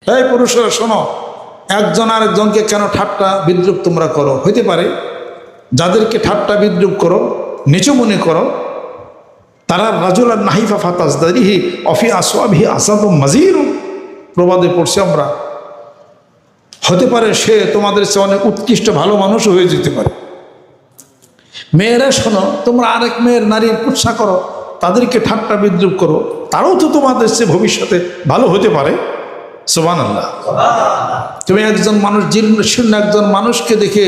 এই পুরুষরা শোনো, একজন আরেকজনকে কেন ঠাট্টা বিদ্রুপ তোমরা করো? হইতে পারে যাদেরকে ঠাট্টা বিদ্রুপ করো, নিচু মনে করো, তারা রাজুলান নাহিফা ফাতাজদারিহি অফি আসওয়াবিহি আসাদুম মাজির, প্রবাদে পড়ছি আমরা। হতে পারে সে তোমাদের চেয়ে অনেক উৎকৃষ্ট ভালো মানুষও হয়ে যেতে পারে। মেয়েরা শোনো, তোমরা আরেক মেয়ের নারীর কুৎসা করো, তাদেরকে ঠাট্টা বিদ্রুপ করো, তারাও তো তোমাদের চেয়ে ভবিষ্যতে ভালো হতে পারে। সুবহানাল্লাহ। তুমি একজন মানুষ, জীর্ণ শীর্ণ একজন মানুষকে দেখে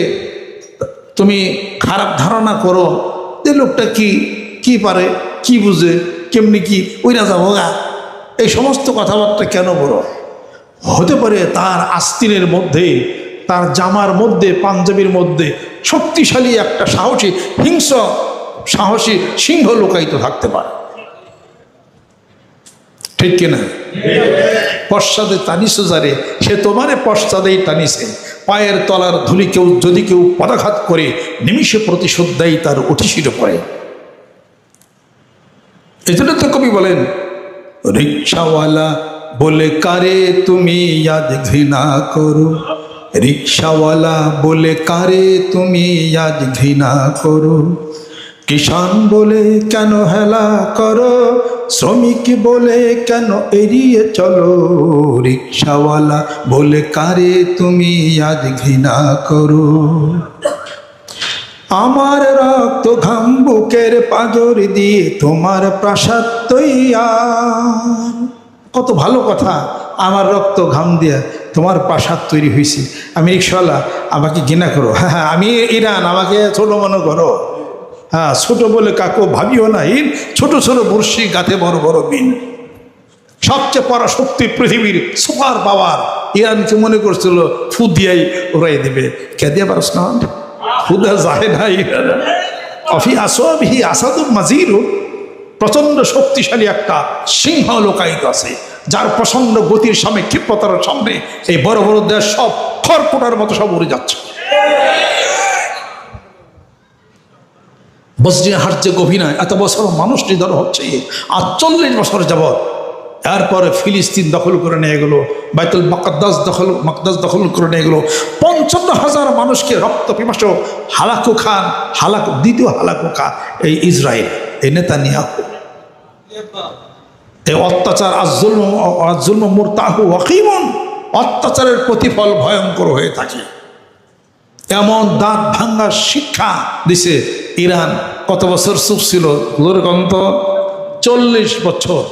তুমি খারাপ ধারণা করো যে লোকটা কি পারে, কি বুঝে, কেমনি কি ওইরা যাবো গা, এই সমস্ত কথাবার্তা কেন বলো? হতে পারে তার আস্তিনের মধ্যে, তার জামার মধ্যে, পাঞ্জাবির মধ্যে শক্তিশালী একটা সাহসী সাহসী সিংহ লুকায়িত থাকতে পারে। ঠিক কিনা? পশ্চাদে টানিছো যারে, সে তোমারে পশ্চাদেই টানিছে। পায়ের তলার ধুলি যদি কেউ পদাঘাত করে, নিমিষে প্রতিশোধ দেয় তার উঠিসির পরে। এই জন্য তো কবি বলেন, রিক্সাওয়ালা বলে কারে তুমি ইয়াদ ঘৃণা করো, রিক্সাওয়ালা বলে কারে তুমি ইয়াদ ঘৃণা করো, কিষান বলে কেন হেলা করো, শ্রমিক বলে কেন এড়িয়ে চলো, রিক্সাওয়ালা বলে কারে তুমি আজ ঘৃণা করো। আমার রক্ত ঘাম বুকের পাঁজর দিয়ে তোমার প্রাসাদ তৈয়ার। কত ভালো কথা, আমার রক্ত ঘাম দিয়া তোমার প্রাসাদ তৈরি হয়েছে। আমি রিক্সাওয়ালা, আমাকে ঘৃণা করো। হ্যাঁ, আমি ইরান, আমাকে ছোট মনে করো। হ্যাঁ, ছোট বলে কাকু ভাবিও না, ছোট ছোট বর্ষি গাতে বড় বড় বিন। সবচেয়ে পরাশক্তি পৃথিবীর সুপার পাওয়ার ইরানকে মনে করছিল ফু দিয়াই উড়াই দেবে। কে দিয়ে পারস না, ফুদা যায় না। অফি আসওয়াবিহি আসাদুম মাজির, প্রচন্ড শক্তিশালী একটা সিংহ লোকায়িত আছে, যার প্রচন্ড গতির সামনে, ক্ষিপ্রতার সামনে এই বড় বড় দেশ সব খড়কুটার মতো সব উড়ে যাচ্ছে। বসনিয়া হার্জেগোভিনায় এত বছর মানুষ নিধন হচ্ছে, আর 40 বছর যাবৎ। এরপরে ফিলিস্তিন দখল করে নিয়ে গেল, বাইতুল মাকদাস দখল করে নিয়ে গেল, 55,000 মানুষকে রক্ত পিপাসু দ্বিতীয় হালাকু খান এই ইসরায়েল, এই নেতানিয়াহু। এই অত্যাচার আজ-জুলম মুরতাহু ওয়াকিমুন, অত্যাচারের প্রতিফল ভয়ঙ্কর হয়ে থাকে। এমন দাঁত ভাঙ্গা শিক্ষা দিছে ইরান। কত বছর চুপ ছিল? 40 বছর।